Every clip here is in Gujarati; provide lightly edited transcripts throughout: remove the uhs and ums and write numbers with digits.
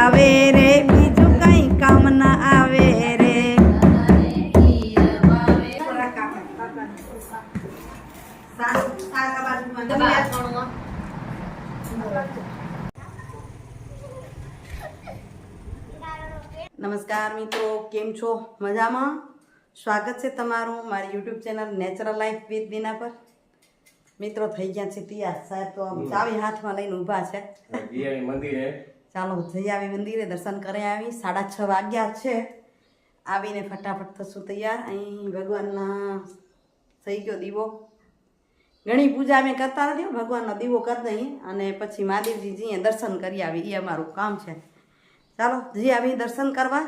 આવે રે બીજું કઈ કામ ના આવે રે. નમસ્કાર મિત્રો, કેમ છો? મજામાં? સ્વાગત છે તમારું મારી YouTube channel natural life with Deena પર. મિત્રો થઈ ગયા છે તૈયાર, સાહેબ તો આમ ચાવી હાથમાં લઈને ઊભા છે. ચાલો જઈ આવી મંદિરે, દર્શન કરી આવી. 6:30 વાગ્યા છે. આવીને ફટાફટ થશું તૈયાર. અહીં ભગવાનના થઈ ગયો દીવો. ઘણી પૂજા અમે કરતા નથી, ભગવાનનો દીવો કરી દઈએ અને પછી મહાદેવજી જઈએ દર્શન કરી આવી. એ અમારું કામ છે. ચાલો જઈ આવી દર્શન કરવા.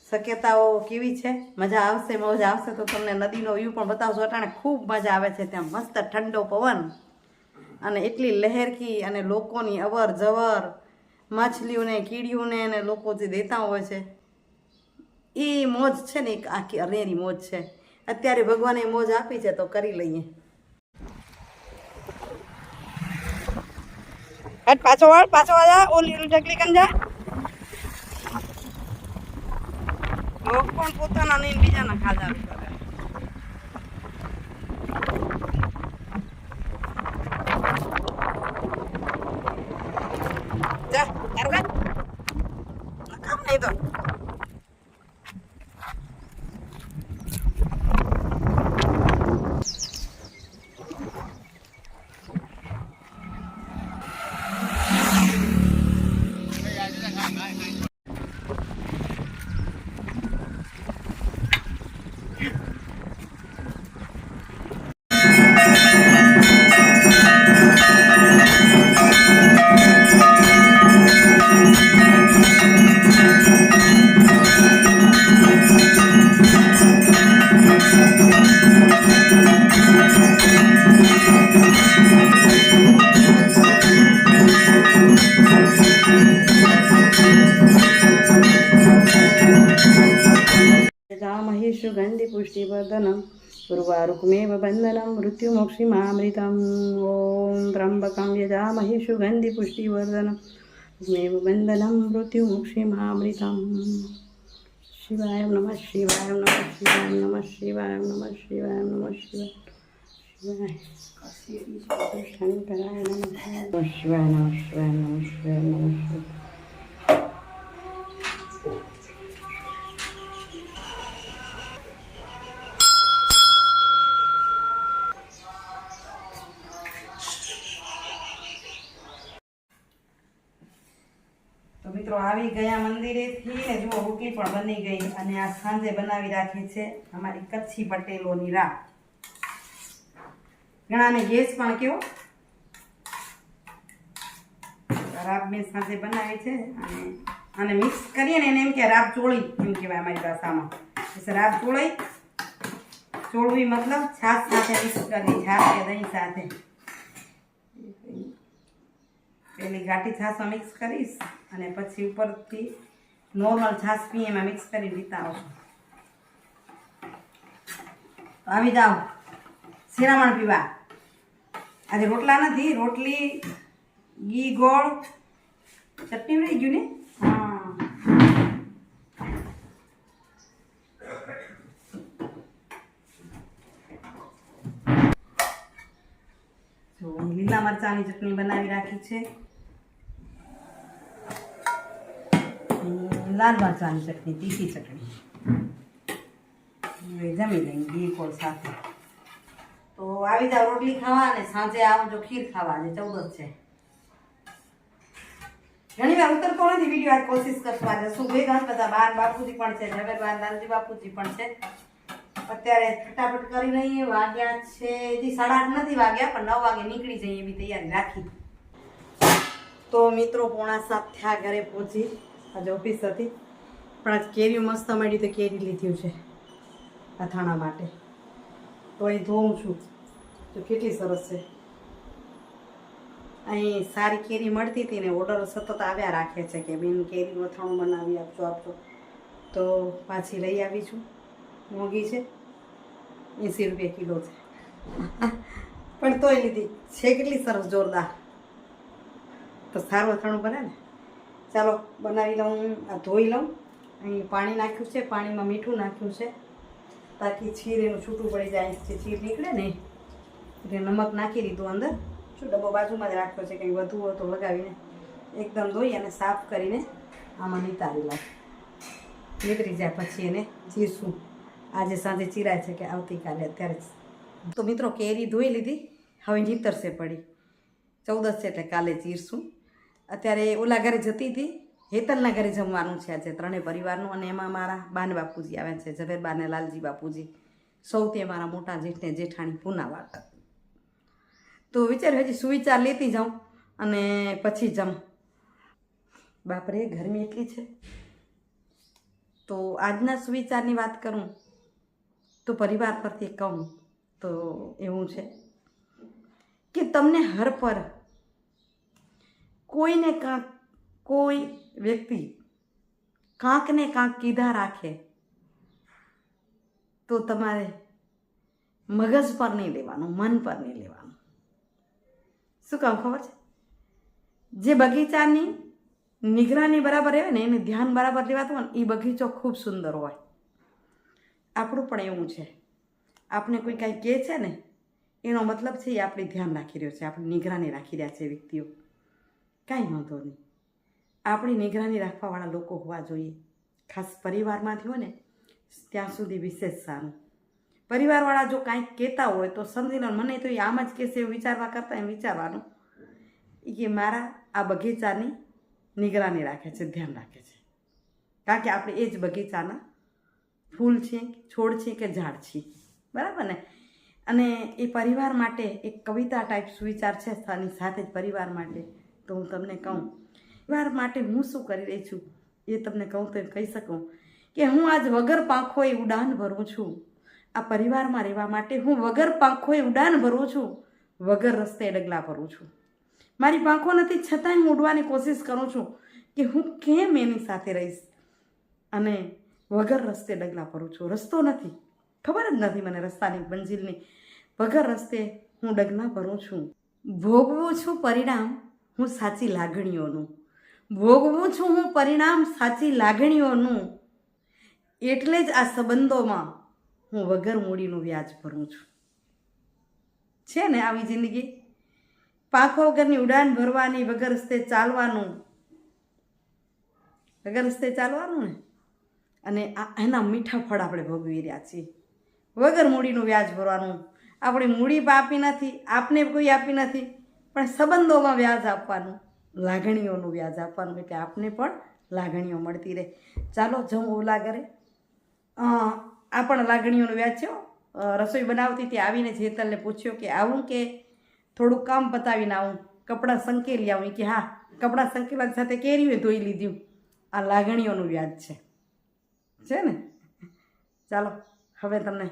શક્યતાઓ કેવી છે? મજા આવશે, મોજ આવશે તો તમને નદીનો વ્યૂ પણ બતાવશો. અટાણે ખૂબ મજા આવે છે ત્યાં, મસ્ત ઠંડો પવન અને એટલી લહેરકી અને લોકોની અવર જવર, માછલીઓને કીડીઓને અને લોકો જે દેતા હોય છે એ મોજ છે ને, એક આખી અનેરી મોજ છે. અત્યારે ભગવાને મોજ આપી છે તો કરી લઈએ. પાછો વાળ, પાછો વાળા ઓલી ઢગલી કન જા. કોણ પોતાના નહીં બીજાના ખાધા કરે. જા તારું કામ નહીં તો. गंधि पुष्टिवर्धनम उर्वारुकमेव बंधनम मृत्युमोक्षिमामृतम. ओम त्र्यंबकं यजामहे सुगंधि पुष्टिवर्धनम मेव बंधनम मृत्युमोक्षिमामृतम. शिवाय नमः, शिवाय नमः, शिवाय नमः, शिवाय नमः, शिवाय नमः, शिवाय शंकराय नमः, शिवाय नमः, शिवाय नमः, शिवाय नमः. તો મિત્રો આવી ગયા મંદિરેથી ને જુઓ રોટલી પણ બની ગઈ અને આ સાંજે બનાવી રાખી છે અમારી કચ્છી પટેલોની રાબ. ઘણાને ગેસ પણ કેવો રાબ મેં સાંજે બનાવી છે અને મિક્સ કરીએ ને એને એમ કે રાબ ચોળી એમ કહેવાય અમારી ભાષામાં. રાબ ચોળી, ચોળવી મતલબ છાશ સાથે મિક્સ કરવી, છાશ કે દહીં સાથે. પેલી ઘાટી છાશમાં મિક્સ કરીશ અને પછી ઉપરથી નોર્મલ છાશ પીએ એમાં મિક્સ કરી પીતા આવશું. તો આવી જાઓ શિરામણ પીવા. આજે રોટલા નથી, રોટલી, ઘી, ગોળ, ચટણી રહી ગયું ને. હા જો લીલા મરચાંની ચટણી બનાવી રાખી છે, લાલ મરચાંની ચટણી, તીખી ચટણી. જમી લઈને ઘી ગોળ સાથે. તો આવી જાવ રોટલી ખાવા અને સાંજે આવજો ખીર ખાવા. આજે 14 છે. ઘણી વાર ઉતરતો નથી વિડીયો, આજ કોશિશ કરશું. આજે શું ભેગા બધા બાર બાપુજી પણ છે, ઝવેરબાર નાનજી બાપુજી પણ છે. અત્યારે ફટાફટ કરી લઈએ. વાગ્યા છે હજી 8:30 નથી વાગ્યા, પણ 9 વાગે નીકળી જઈએ એવી તૈયારી રાખી. તો મિત્રો 6:45 થયા ઘરે પહોંચી. આજે ઓફિસ હતી પણ આજ કેરી મસ્ત મળી તો કેરી લીધી છે અથાણા માટે. તો અહીં ધોઉં છું તો કેટલી સરસ છે. અહીં સારી કેરી મળતી હતી ને ઓર્ડર સતત આવ્યા રાખે છે કે બેન કેરીનું અથાણું બનાવી આપજો. તો પાછી લઈ આવી છું. મોંઘી છે, 80 રૂપિયા કિલો છે પણ તોય લીધી છે. કેટલી સરસ, જોરદાર. તો સારું અથાણું બને ને. ચાલો બનાવી લઉં. આ ધોઈ લઉં. અહીં પાણી નાખ્યું છે, પાણીમાં મીઠું નાખ્યું છે તાકી છીર એનું છૂટું પડી જાય. જે છીર નીકળે ને એટલે નમક નાખી દીધું અંદર. શું ડબ્બો બાજુમાં જ રાખ્યો છે, કંઈ વધુ હોય તો લગાવીને એકદમ ધોઈ અને સાફ કરીને આમાં નિતારી લઉં. નીકળી જાય પછી એને ચીરશું. આજે સાંજે ચીરાય છે કે આવતીકાલે? અત્યારે તો મિત્રો કેરી ધોઈ લીધી, હવે નીતરશે પડી. 14 છે એટલે કાલે ચીરશું. અત્યારે ઓલા ઘરે જતી હતી, હેતલના ઘરે જમવાનું છે આજે ત્રણેય પરિવારનું. અને એમાં મારા બાન બાપુજી આવ્યા છે, ઝવેરબા ને લાલજી બાપુજી, સૌથી અમારા મોટા જેઠને જેઠાણી પૂનાવાળા. તો વિચાર હજી સુવિચાર લેતી જાઉં અને પછી જમ. બાપરે ગરમી એટલી છે. તો આજના સુવિચારની વાત કરું તો પરિવાર પરથી કહું તો એવું છે કે તમને હર પર કોઈને કાંક, કોઈ વ્યક્તિ કાંક ને કાંક કીધા રાખે તો તમારે મગજ પર નહીં લેવાનું, મન પર નહીં લેવાનું. શું કહું ખબર છે? જે બગીચાની નિગરાની બરાબર રહે ને, એને ધ્યાન બરાબર લેવાતું હોય ને, એ બગીચો ખૂબ સુંદર હોય. આપણું પણ એવું છે. આપણે કોઈ કાંઈ કહે છે ને, એનો મતલબ છે એ આપણે ધ્યાન રાખી રહ્યો છે, આપણી નિગરાની રાખી રહ્યા છે વ્યક્તિઓ. કાંઈ વાંધો નહીં, આપણી નિગરાની રાખવાવાળા લોકો હોવા જોઈએ. ખાસ પરિવારમાંથી હોય ને ત્યાં સુધી વિશેષ સારું. પરિવારવાળા જો કાંઈક કહેતા હોય તો સમજી લો, મને તો એ આમ જ કહેશે એવું વિચારવા કરતાં એમ વિચારવાનું કે મારા આ બગીચાની નિગરાની રાખે છે, ધ્યાન રાખે છે. કારણ કે આપણે એ જ બગીચાના ફૂલ છે, છોડ છે કે ઝાડ છે, બરાબર ને? અને એ પરિવાર માટે એક કવિતા ટાઈપ સુવિચાર છે આની સાથે જ પરિવાર માટે. તો હું તમને કહું, પરિવાર માટે હું શું કરી રહી છું એ તમને કહું તો એમ કહી શકું કે હું આજ વગર પાંખોએ ઉડાન ભરું છું. આ પરિવારમાં રહેવા માટે હું વગર પાંખોએ ઉડાન ભરું છું, વગર રસ્તે ડગલા ભરું છું. મારી પાંખો નથી છતાંય હું ઉડવાની કોશિશ કરું છું કે હું કેમ એની સાથે રહીશ. અને વગર રસ્તે ડગલા ભરું છું. રસ્તો નથી, ખબર જ નથી મને રસ્તાની, મંજિલની. વગર રસ્તે હું ડગલા ભરું છું. ભોગવું છું પરિણામ હું સાચી લાગણીઓનું. ભોગવું છું હું પરિણામ સાચી લાગણીઓનું. એટલે જ આ સંબંધોમાં હું વગર મૂડીનું વ્યાજ ભરું છું. છે ને આવી જિંદગી? પાંખો વગરની ઉડાન ભરવાની, વગર રસ્તે ચાલવાનું, વગર રસ્તે ચાલવાનું ને. અને એના મીઠા ફળ આપણે ભોગવી રહ્યા છીએ. વગર મૂડીનું વ્યાજ ભરવાનું. આપણી મૂડી આપી નથી, આપને કોઈ આપી નથી, પણ સંબંધોમાં વ્યાજ આપવાનું, લાગણીઓનું વ્યાજ આપવાનું, એટલે આપને પણ લાગણીઓ મળતી રહે. ચાલો જમ ઓલા ઘરે. આ પણ લાગણીઓનું વ્યાજ છે. રસોઈ બનાવતી ત્યાં આવીને જેતલને પૂછ્યો કે આવું કે થોડુંક કામ પતાવીને આવું, કપડાં સંકેલી આવું. કે હા, કપડાં સંકેલા સાથે કેરીઓ ધોઈ લીધું. આ લાગણીઓનું વ્યાજ છે ને? ચાલો હવે તમને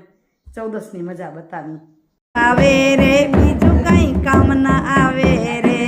14ની મજા બતાવી. આવે રે બીજું કંઈ કામ ના આવે રે.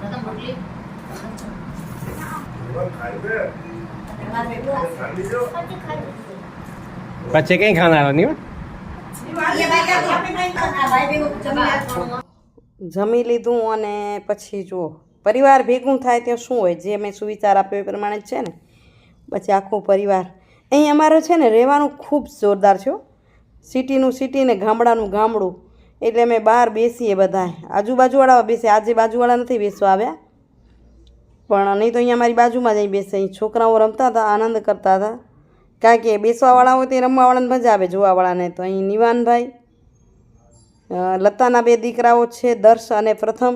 Datang પછી કઈ ખાના નહીં જમી લીધું અને પછી જુઓ પરિવાર ભેગું થાય ત્યાં શું હોય જે મેં સુવિચાર આપ્યો એ પ્રમાણે જ છે ને પછી આખો પરિવાર અહીં અમારે છે ને રહેવાનું ખૂબ જોરદાર છે સિટીનું સિટી ને ગામડાનું ગામડું એટલે અમે બહાર બેસીએ બધા આજુબાજુવાળા બેસીએ આજે બાજુવાળા નથી બેસવા આવ્યા પણ નહીં તો અહીંયા અમારી બાજુમાં જ અહીં બેસે અહીં છોકરાઓ રમતા હતા આનંદ કરતા હતા કારણ કે બેસવાવાળા હોય તે રમવાવાળાને મજા આવે જોવાવાળાને તો અહીં નિવાનભાઈ લતાના 2 દીકરાઓ છે દર્શ અને પ્રથમ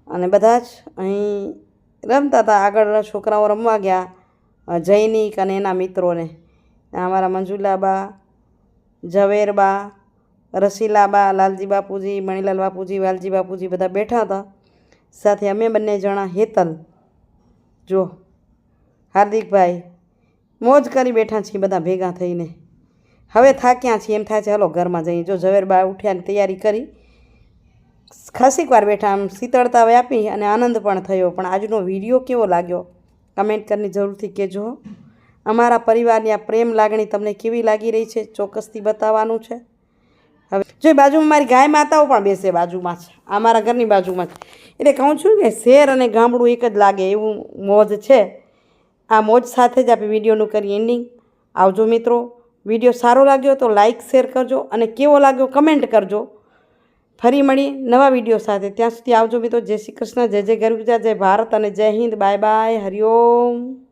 અને બધા જ અહીં રમતા હતા આગળ છોકરાઓ રમવા ગયા જૈનિક અને એના મિત્રોને અમારા મંજુલાબા ઝવેરબા રસીલાબા લાલજી બાપુજી મણીલાલ બાપુજી વાલજી બાપુજી બધા બેઠા હતા સાથે અમે બંને જણા હેતલ જો હાર્દિકભાઈ મોજ કરી બેઠા છીએ બધા ભેગા થઈને હવે થાક્યા છીએ એમ થાય છે હલો ઘરમાં જઈએ જો ઝવેરબા ઉઠ્યાની તૈયારી કરી ખાસીક વાર બેઠા આમ શીતળતા વ્યાપી અને આનંદ પણ થયો પણ આજનો વિડીયો કેવો લાગ્યો કમેન્ટ કરીને જરૂરથી કહેજો અમારા પરિવારની આ પ્રેમ લાગણી તમને કેવી લાગી રહી છે ચોક્કસથી બતાવવાનું છે હવે જો બાજુમાં મારી ગાય માતાઓ પણ બેસે બાજુમાં છે અમારા ઘરની બાજુમાં જ એટલે કહું છું કે શહેર અને ગામડું એક જ લાગે એવું મોજ છે આ મોજ સાથે જ આપણે વિડીયોનું કરી એન્ડિંગ આવજો મિત્રો વિડીયો સારો લાગ્યો તો લાઇક શેર કરજો અને કેવો લાગ્યો કમેન્ટ કરજો ફરી મળી નવા વિડીયો સાથે ત્યાં સુધી આવજો મિત્રો જય શ્રી કૃષ્ણ જય જય ગરુ ગુજરાત જય ભારત અને જય હિન્દ બાય બાય હરિઓમ